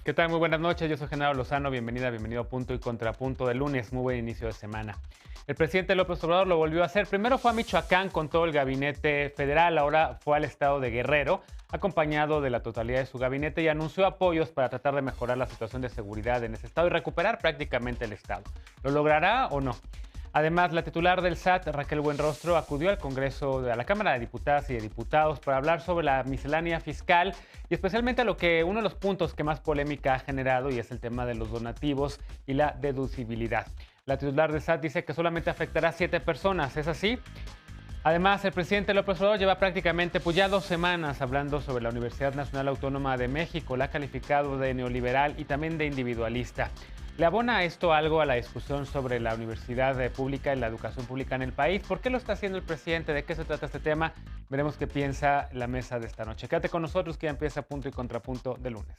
¿Qué tal? Muy buenas noches, yo soy Genaro Lozano, bienvenido a Punto y Contrapunto de lunes, muy buen inicio de semana. El presidente López Obrador lo volvió a hacer, primero fue a Michoacán con todo el gabinete federal, ahora fue al estado de Guerrero, acompañado de la totalidad de su gabinete y anunció apoyos para tratar de mejorar la situación de seguridad en ese estado y recuperar prácticamente el estado. ¿Lo logrará o no? Además, la titular del SAT, Raquel Buenrostro, acudió al Congreso, a la Cámara de Diputadas y de Diputados para hablar sobre la miscelánea fiscal y especialmente uno de los puntos que más polémica ha generado y es el tema de los donativos y la deducibilidad. La titular del SAT dice que solamente afectará a 7 personas, ¿es así? Además, el presidente López Obrador lleva prácticamente ya 2 semanas hablando sobre la Universidad Nacional Autónoma de México, la ha calificado de neoliberal y también de individualista. ¿Le abona esto algo a la discusión sobre la universidad pública y la educación pública en el país? ¿Por qué lo está haciendo el presidente? ¿De qué se trata este tema? Veremos qué piensa la mesa de esta noche. Quédate con nosotros que ya empieza Punto y Contrapunto de lunes.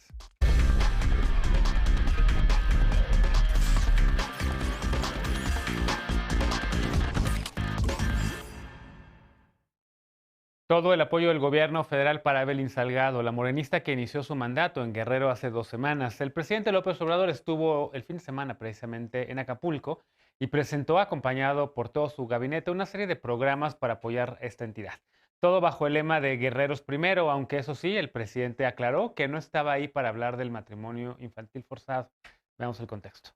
Todo el apoyo del gobierno federal para Evelyn Salgado, la morenista que inició su mandato en Guerrero hace 2 semanas. El presidente López Obrador estuvo el fin de semana precisamente en Acapulco y presentó, acompañado por todo su gabinete, una serie de programas para apoyar esta entidad. Todo bajo el lema de Guerreros Primero, aunque eso sí, el presidente aclaró que no estaba ahí para hablar del matrimonio infantil forzado. Veamos el contexto.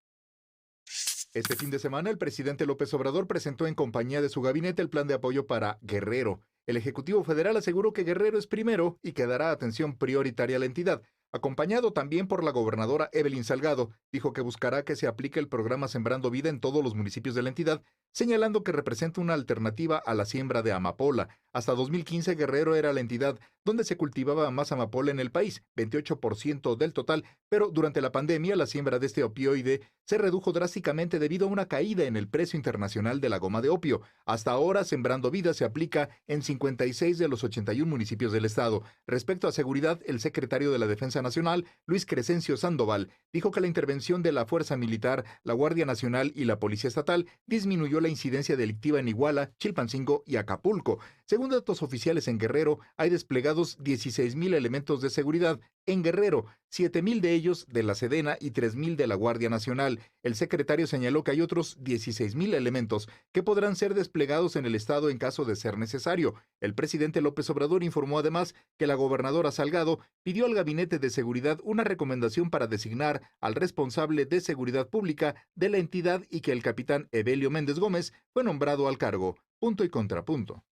Este fin de semana, el presidente López Obrador presentó en compañía de su gabinete el plan de apoyo para Guerrero. El Ejecutivo Federal aseguró que Guerrero es primero y que dará atención prioritaria a la entidad. Acompañado también por la gobernadora Evelyn Salgado, dijo que buscará que se aplique el programa Sembrando Vida en todos los municipios de la entidad, señalando que representa una alternativa a la siembra de amapola. Hasta 2015, Guerrero era la entidad donde se cultivaba más amapola en el país, 28% del total, pero durante la pandemia la siembra de este opioide se redujo drásticamente debido a una caída en el precio internacional de la goma de opio. Hasta ahora, Sembrando Vida se aplica en 56 de los 81 municipios del estado. Respecto a seguridad, el secretario de la Defensa Nacional, Luis Crescencio Sandoval, dijo que la intervención de la Fuerza Militar, la Guardia Nacional y la Policía Estatal disminuyó la incidencia delictiva en Iguala, Chilpancingo y Acapulco. Según datos oficiales en Guerrero, hay desplegados 16,000 elementos de seguridad. En Guerrero, 7,000 de ellos de la Sedena y 3,000 de la Guardia Nacional. El secretario señaló que hay otros 16,000 elementos que podrán ser desplegados en el estado en caso de ser necesario. El presidente López Obrador informó además que la gobernadora Salgado pidió al Gabinete de Seguridad una recomendación para designar al responsable de seguridad pública de la entidad y que el capitán Evelio Méndez Gómez fue nombrado al cargo. Punto y contrapunto.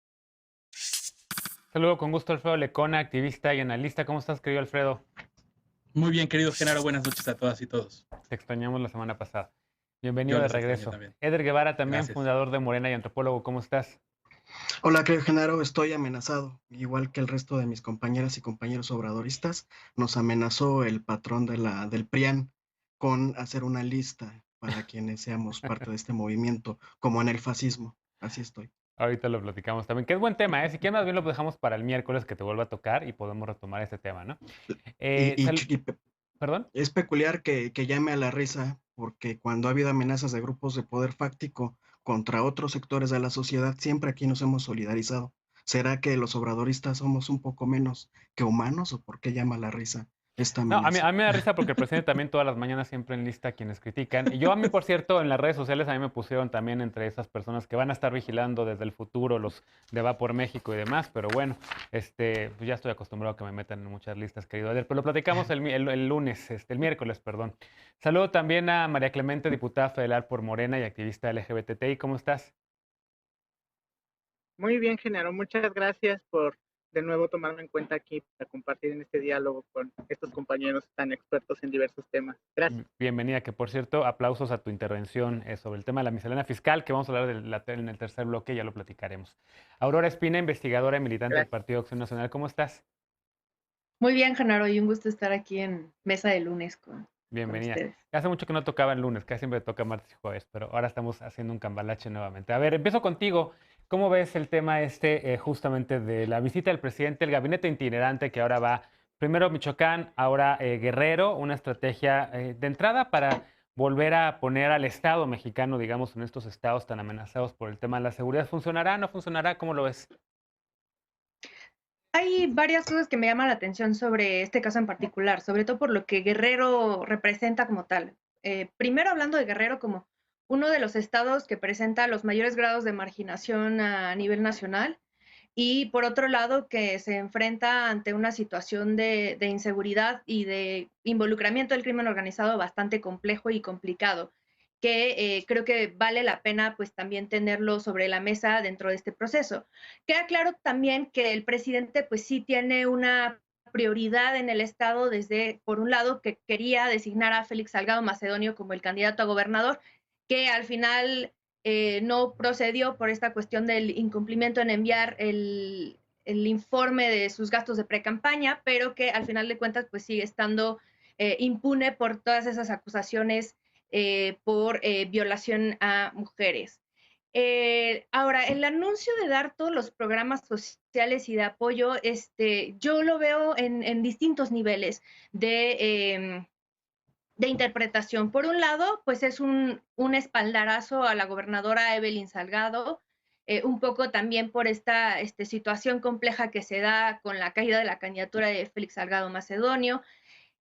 Saludo con gusto Alfredo Lecona, activista y analista. ¿Cómo estás, querido Alfredo? Muy bien, querido Genaro, buenas noches a todas y todos. Te extrañamos la semana pasada. Yo Bienvenido de los extrañé regreso. también. Eder Guevara, también Gracias. fundador de Morena y antropólogo. ¿Cómo estás? Hola, querido Genaro, estoy amenazado, igual que el resto de mis compañeras y compañeros obradoristas, nos amenazó el patrón del PRIAN con hacer una lista para quienes seamos parte de este movimiento, como en el fascismo. Así estoy. Ahorita lo platicamos también, que es buen tema, ¿eh? Si quieres, más bien lo dejamos para el miércoles que te vuelva a tocar y podemos retomar este tema, ¿no? Y, Eh, y sal- ch- y pe- ¿Perdón? es peculiar que llame a la risa, porque cuando ha habido amenazas de grupos de poder fáctico contra otros sectores de la sociedad, siempre aquí nos hemos solidarizado. ¿Será que los obradoristas somos un poco menos que humanos o por qué llama a la risa esta No, a amenaza? mí me da risa porque el presidente también todas las mañanas siempre enlista a quienes critican. Y yo a mí, por cierto, en las redes sociales a mí me pusieron también entre esas personas que van a estar vigilando desde el futuro los de Va por México y demás. Pero bueno, pues ya estoy acostumbrado a que me metan en muchas listas, querido Eder. Pero lo platicamos el lunes, el miércoles, perdón. Saludo también a María Clemente, diputada federal por Morena y activista LGBTI. ¿Cómo estás? Muy bien, Genaro, muchas gracias por de nuevo tomarme en cuenta aquí para compartir en este diálogo con estos compañeros tan expertos en diversos temas. Gracias. Bienvenida, que por cierto, aplausos a tu intervención sobre el tema de la miscelánea fiscal, que vamos a hablar en el tercer bloque, ya lo platicaremos. Aurora Espina, investigadora y militante del Gracias. Partido Acción Nacional, ¿cómo estás? Muy bien, Genaro, y un gusto estar aquí en Mesa de Lunes con Bienvenida. ustedes. Hace mucho que no tocaba el lunes, casi siempre toca martes y jueves, pero ahora estamos haciendo un cambalache nuevamente. A ver, empiezo contigo. ¿Cómo ves el tema justamente de la visita del presidente, el gabinete itinerante que ahora va primero Michoacán, ahora Guerrero, una estrategia de entrada para volver a poner al Estado mexicano, digamos, en estos estados tan amenazados por el tema de la seguridad? ¿Funcionará? ¿No funcionará? ¿Cómo lo ves? Hay varias cosas que me llaman la atención sobre este caso en particular, sobre todo por lo que Guerrero representa como tal. Primero hablando de Guerrero como uno de los estados que presenta los mayores grados de marginación a nivel nacional y por otro lado que se enfrenta ante una situación de inseguridad y de involucramiento del crimen organizado bastante complejo y complicado, que creo que vale la pena pues también tenerlo sobre la mesa dentro de este proceso. Queda claro también que el presidente pues sí tiene una prioridad en el Estado desde, por un lado, que quería designar a Félix Salgado Macedonio como el candidato a gobernador, que al final no procedió por esta cuestión del incumplimiento en enviar el informe de sus gastos de pre-campaña, pero que al final de cuentas pues sigue estando impune por todas esas acusaciones por violación a mujeres. Ahora, el anuncio de dar todos los programas sociales y de apoyo, yo lo veo en distintos niveles de interpretación. Por un lado, pues es un espaldarazo a la gobernadora Evelyn Salgado, un poco también por esta situación compleja que se da con la caída de la candidatura de Félix Salgado Macedonio,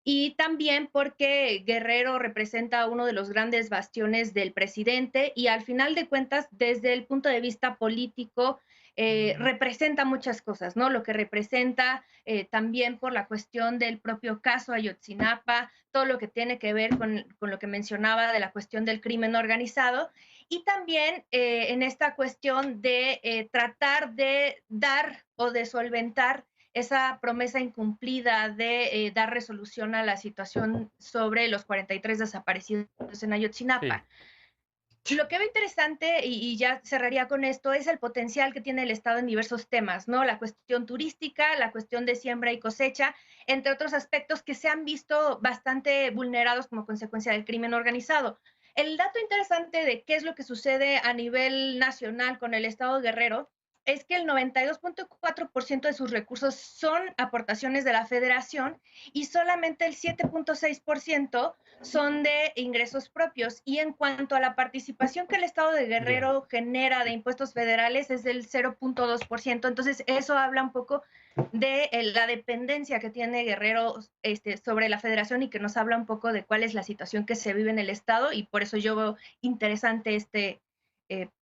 y también porque Guerrero representa uno de los grandes bastiones del presidente y al final de cuentas, desde el punto de vista político, representa muchas cosas, ¿no? Lo que representa también por la cuestión del propio caso Ayotzinapa, todo lo que tiene que ver con lo que mencionaba de la cuestión del crimen organizado y también en esta cuestión de tratar de dar o de solventar esa promesa incumplida de dar resolución a la situación sobre los 43 desaparecidos en Ayotzinapa. Sí. Lo que veo interesante, y ya cerraría con esto, es el potencial que tiene el Estado en diversos temas, ¿no? La cuestión turística, la cuestión de siembra y cosecha, entre otros aspectos que se han visto bastante vulnerados como consecuencia del crimen organizado. El dato interesante de qué es lo que sucede a nivel nacional con el Estado de Guerrero es que el 92.4% de sus recursos son aportaciones de la federación y solamente el 7.6% son de ingresos propios. Y en cuanto a la participación que el Estado de Guerrero genera de impuestos federales es del 0.2%. Entonces eso habla un poco de la dependencia que tiene Guerrero sobre la federación y que nos habla un poco de cuál es la situación que se vive en el Estado y por eso yo veo interesante este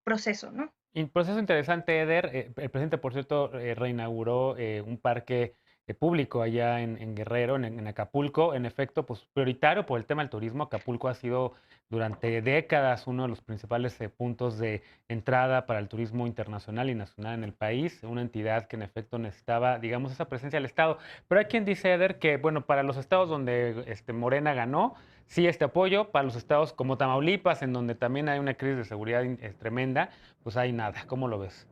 proceso, ¿no? Un proceso interesante, Eder. El presidente, por cierto, reinauguró un parque público allá en Guerrero, en Acapulco. En efecto, pues prioritario por el tema del turismo. Acapulco ha sido durante décadas uno de los principales puntos de entrada para el turismo internacional y nacional en el país. Una entidad que en efecto necesitaba, digamos, esa presencia del Estado. Pero hay quien dice, Eder, que bueno, para los estados donde Morena ganó, sí este apoyo. Para los estados como Tamaulipas, en donde también hay una crisis de seguridad tremenda, pues hay nada. ¿Cómo lo ves?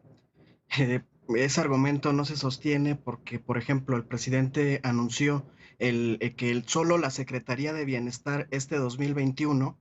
Ese argumento no se sostiene porque, por ejemplo, el presidente anunció que solo la Secretaría de Bienestar este 2021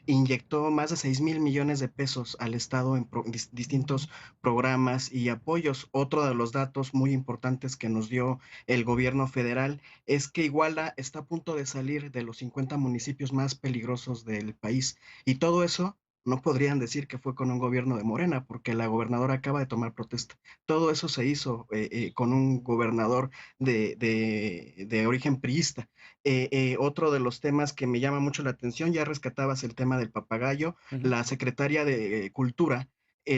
inyectó más de 6,000 millones de pesos al Estado en distintos programas y apoyos. Otro de los datos muy importantes que nos dio el gobierno federal es que Iguala está a punto de salir de los 50 municipios más peligrosos del país. Y todo eso no podrían decir que fue con un gobierno de Morena, porque la gobernadora acaba de tomar protesta. Todo eso se hizo con un gobernador de origen priista. Otro de los temas que me llama mucho la atención, ya rescatabas el tema del papagayo, la secretaria de Cultura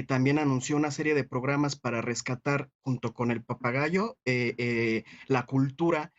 también anunció una serie de programas para rescatar junto con el papagayo la cultura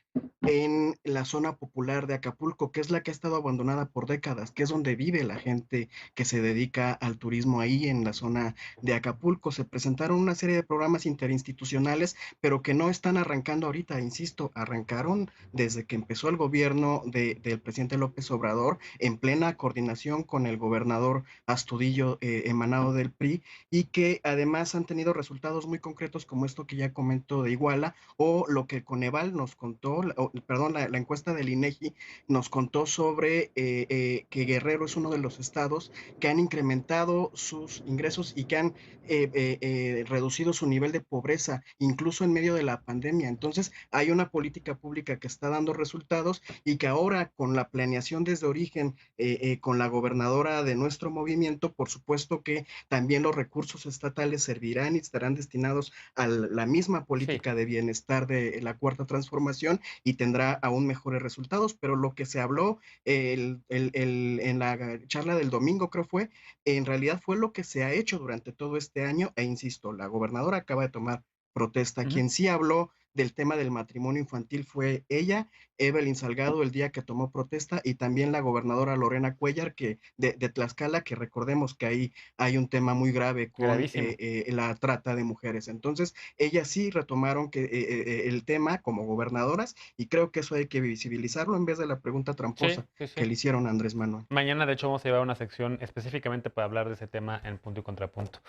en la zona popular de Acapulco, que es la que ha estado abandonada por décadas, que es donde vive la gente que se dedica al turismo ahí en la zona de Acapulco. Se presentaron una serie de programas interinstitucionales, pero que no están arrancando ahorita, insisto, arrancaron desde que empezó el gobierno del presidente López Obrador, en plena coordinación con el gobernador Astudillo, emanado del PRI, y que además han tenido resultados muy concretos como esto que ya comentó de Iguala, o lo que Coneval nos contó, la encuesta del INEGI nos contó sobre que Guerrero es uno de los estados que han incrementado sus ingresos y que han reducido su nivel de pobreza, incluso en medio de la pandemia. Entonces, hay una política pública que está dando resultados y que ahora con la planeación desde origen, con la gobernadora de nuestro movimiento, por supuesto que también los recursos estatales servirán y estarán destinados a la misma política de bienestar de la Cuarta Transformación y tendrá aún mejores resultados, pero lo que se habló en la charla del domingo, creo fue, en realidad fue lo que se ha hecho durante todo este año, e insisto, la gobernadora acaba de tomar protesta. Quien sí habló del tema del matrimonio infantil fue ella, Evelyn Salgado, el día que tomó protesta, y también la gobernadora Lorena Cuellar, que de Tlaxcala, que recordemos que ahí hay un tema muy grave con la trata de mujeres. Entonces, ellas sí retomaron el tema como gobernadoras, y creo que eso hay que visibilizarlo en vez de la pregunta tramposa que le hicieron a Andrés Manuel. Mañana, de hecho, vamos a llevar una sección específicamente para hablar de ese tema en Punto y Contrapunto.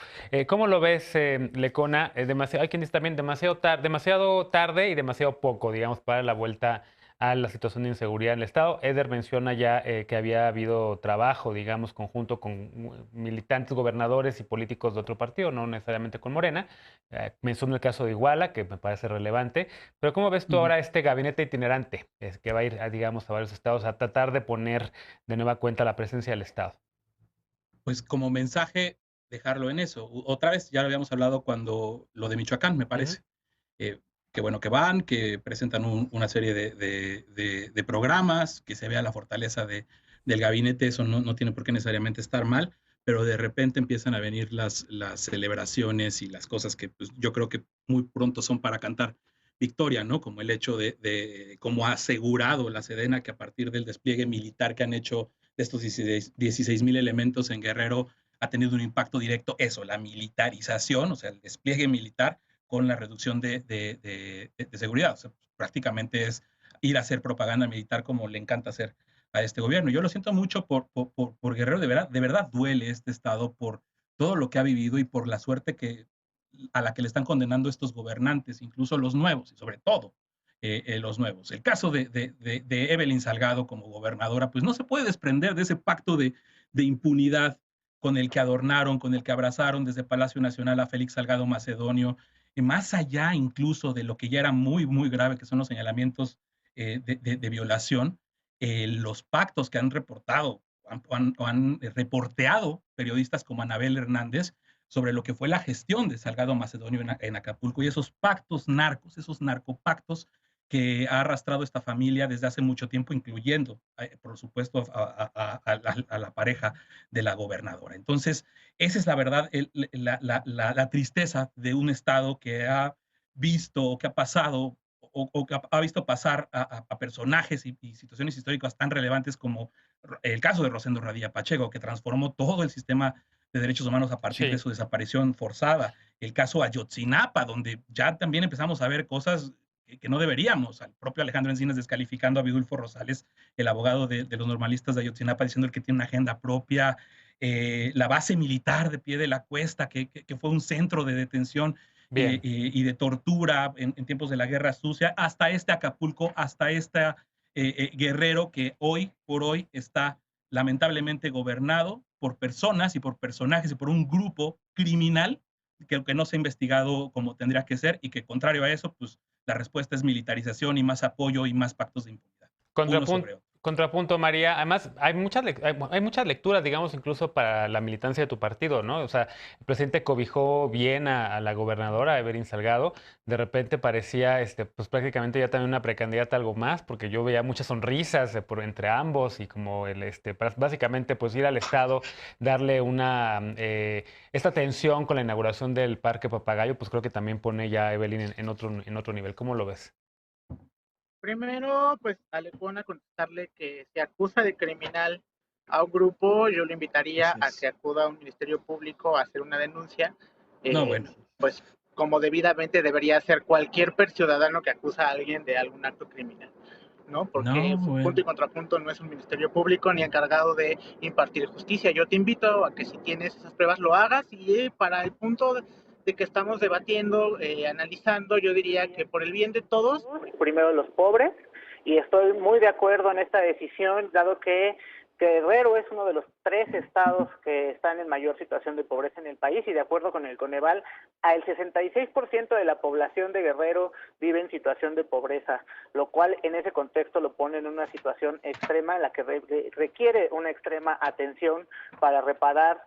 ¿Cómo lo ves, Lecona? Hay quien dice también demasiado tarde y demasiado poco, digamos, para la vuelta a la situación de inseguridad en el Estado. Eder menciona ya que había habido trabajo, digamos, conjunto con militantes, gobernadores y políticos de otro partido, no necesariamente con Morena. Menciona el caso de Iguala, que me parece relevante. Pero ¿cómo ves tú ahora este gabinete itinerante que va a ir, digamos, a varios estados a tratar de poner de nueva cuenta la presencia del Estado? Pues como mensaje, dejarlo en eso. Otra vez, ya lo habíamos hablado cuando lo de Michoacán, me parece. Que bueno, que van, que presentan una serie de programas, que se vea la fortaleza del gabinete, eso no tiene por qué necesariamente estar mal, pero de repente empiezan a venir las celebraciones y las cosas que pues, yo creo que muy pronto son para cantar victoria, ¿no? Como el hecho de cómo ha asegurado la Sedena que a partir del despliegue militar que han hecho de estos 16,000 elementos en Guerrero ha tenido un impacto directo, eso, la militarización, o sea, el despliegue militar con la reducción de seguridad. O sea, prácticamente es ir a hacer propaganda militar como le encanta hacer a este gobierno. Yo lo siento mucho por Guerrero, de verdad duele este estado por todo lo que ha vivido y por la suerte a la que le están condenando estos gobernantes, incluso los nuevos, y sobre todo los nuevos. El caso de Evelyn Salgado como gobernadora, pues no se puede desprender de ese pacto de impunidad con el que adornaron, con el que abrazaron desde Palacio Nacional a Félix Salgado Macedonio, más allá incluso de lo que ya era muy, muy grave, que son los señalamientos de violación, los pactos que han reportado han reporteado periodistas como Anabel Hernández sobre lo que fue la gestión de Salgado Macedonio en Acapulco y esos pactos narcos, esos narcopactos que ha arrastrado esta familia desde hace mucho tiempo, incluyendo, por supuesto, a la pareja de la gobernadora. Entonces, esa es la verdad, la tristeza de un Estado que ha visto o que ha pasado o que ha visto pasar a personajes y situaciones históricas tan relevantes como el caso de Rosendo Radilla Pacheco, que transformó todo el sistema de derechos humanos a partir de su desaparición forzada. El caso Ayotzinapa, donde ya también empezamos a ver cosas que no deberíamos. Al propio Alejandro Encinas descalificando a Vidulfo Rosales, el abogado de los normalistas de Ayotzinapa, diciendo que tiene una agenda propia. La base militar de Pie de la Cuesta, que fue un centro de detención y de tortura en tiempos de la Guerra Sucia, hasta este Acapulco, hasta este Guerrero que hoy por hoy está lamentablemente gobernado por personas y por personajes y por un grupo criminal que no se ha investigado como tendría que ser y que contrario a eso, pues la respuesta es militarización y más apoyo y más pactos de impunidad. Contrapunto, María. Además, hay muchas lecturas, digamos, incluso para la militancia de tu partido, ¿no? O sea, el presidente cobijó bien a la gobernadora, Evelyn Salgado. De repente parecía, pues prácticamente ya también una precandidata a algo más, porque yo veía muchas sonrisas entre ambos y como básicamente, pues ir al Estado, darle esta tensión con la inauguración del Parque Papagayo, pues creo que también pone ya a Evelyn en otro nivel. ¿Cómo lo ves? Primero, pues a Lecona contestarle que si acusa de criminal a un grupo, yo le invitaría a que acuda a un ministerio público a hacer una denuncia. Pues como debidamente debería hacer cualquier ciudadano que acusa a alguien de algún acto criminal, ¿no? Porque Punto y Contrapunto no es un ministerio público ni encargado de impartir justicia. Yo te invito a que si tienes esas pruebas lo hagas y para el punto de que estamos debatiendo, analizando, yo diría que por el bien de todos, primero los pobres, y estoy muy de acuerdo en esta decisión, dado que Guerrero es uno de los 3 estados que están en mayor situación de pobreza en el país y de acuerdo con el Coneval, el 66% de la población de Guerrero vive en situación de pobreza, lo cual en ese contexto lo pone en una situación extrema en la que requiere una extrema atención para reparar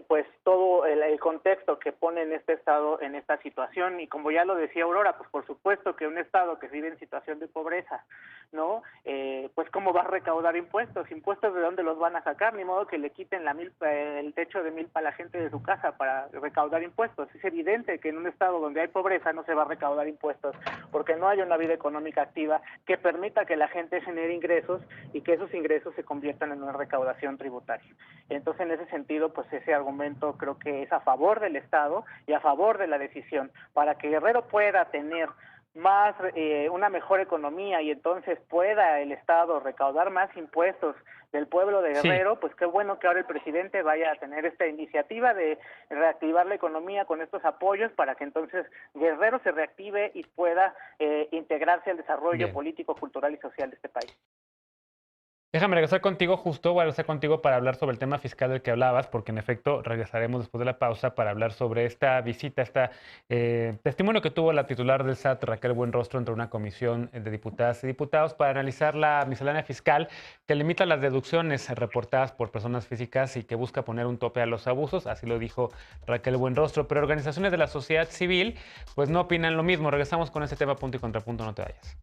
pues todo el contexto que pone en este estado en esta situación. Y como ya lo decía Aurora, pues por supuesto que un estado que vive en situación de pobreza, ¿no? Pues cómo va a recaudar impuestos de dónde los van a sacar, ni modo que le quiten el techo de milpa a la gente de su casa para recaudar impuestos. Es evidente que en un estado donde hay pobreza no se va a recaudar impuestos, porque no hay una vida económica activa que permita que la gente genere ingresos y que esos ingresos se conviertan en una recaudación tributaria. Entonces, en ese sentido, pues ese argumento creo que es a favor del Estado y a favor de la decisión, para que Guerrero pueda tener una mejor economía y entonces pueda el Estado recaudar más impuestos del pueblo de Guerrero, pues qué bueno que ahora el presidente vaya a tener esta iniciativa de reactivar la economía con estos apoyos para que entonces Guerrero se reactive y pueda integrarse al desarrollo político, cultural y social de este país. Déjame regresar contigo voy a regresar contigo para hablar sobre el tema fiscal del que hablabas, porque en efecto regresaremos después de la pausa para hablar sobre esta visita, testimonio que tuvo la titular del SAT, Raquel Buenrostro, entre una comisión de diputadas y diputados para analizar la miscelánea fiscal que limita las deducciones reportadas por personas físicas y que busca poner un tope a los abusos, así lo dijo Raquel Buenrostro, pero organizaciones de la sociedad civil pues no opinan lo mismo. Regresamos con este tema punto y contrapunto, no te vayas.